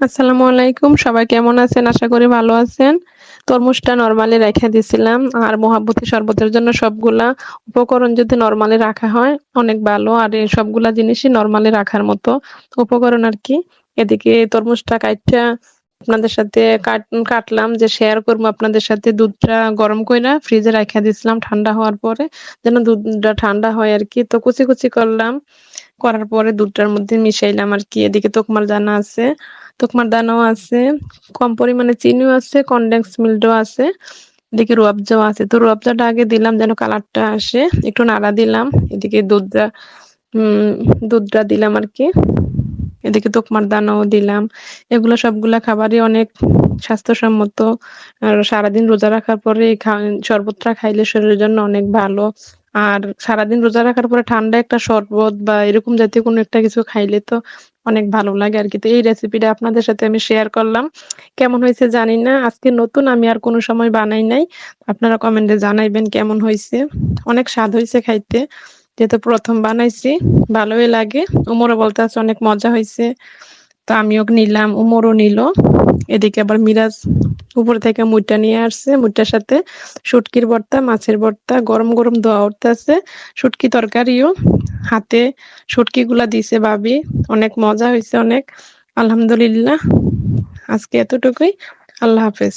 আসসালামু আলাইকুম। সবাই কেমন আছেন? আশা করি ভালো আছেন। তরমুজটা নরমালি রাইখা দিছিলাম। আর মহাব্বতি শরবতের জন্য সবগুলা উপকরণ যদি নরমালি রাখা হয় অনেক ভালো। আর এই সবগুলা জিনিসই নরমালি রাখার মতো উপকরণ আরকি। এদিকে তরমুজটা কাইট্টা আপনাদের সাথে কাটলাম যে শেয়ার করবো আপনাদের সাথে। দুধটা গরম কইরা ফ্রিজে রাইখা দিছিলাম ঠান্ডা হওয়ার পরে, যেন দুধটা ঠান্ডা হয় আরকি। তো কুচি, কুচি করলাম। করার পরে দুধটার মধ্যে মিশাইলাম আরকি। এদিকে তোকমার দানা আছে, তোকমার দানাও আছে, কম পরিমাণে চিনিও আছে, কনডেন্স মিল্কও আছে, এদিকে রুয়াবজাও আছে। তো রুয়াবজাটা আগে দিলাম যেন কালারটা আসে। একটু নাড়া দিলাম। এদিকে উম দুধটা দিলাম আরকি। এদিকে তোকমার দানাও দিলাম। এগুলো সবগুলা খাবারই অনেক স্বাস্থ্যসম্মত। আর সারাদিন রোজা রাখার পরে এই শরবতটা খাইলে শরীরের জন্য অনেক ভালো। আর সারাদিন রোজা রাখার পরে ঠান্ডা একটা শরবত বা এরকম জাতীয় কোনো একটা কিছু খাইলে তো অনেক ভালো লাগে আরকি। তো এই রেসিপিটা আপনাদের সাথে আমি শেয়ার করলাম। কেমন হইছে জানি না। আজকে নতুন, আমি আর কোনো সময় বানাই নাই। আপনারা কমেন্টে জানাইবেন কেমন হইছে। অনেক স্বাদ হইছে খাইতে। যেহেতু ১ম বানাইছি, ভালোই লাগে। উমরও বলতেছে অনেক মজা হইছে। তো আমিও নিলাম, উমরও নিল। এদিকে আবার মিরাজ উপর থেকে মুইঠা নিয়ে আসছে। মুইঠার সাথে শুটকির ভর্তা, মাছের ভর্তা, গরম, গরম ধোয়া উঠতেছে। শুটকি তরকারিও। হাতে শুটকিগুলা দিছে ভাবি। অনেক মজা হইছে অনেক। আলহামদুলিল্লাহ। আজকে এতটুকুই। আল্লাহ হাফেজ।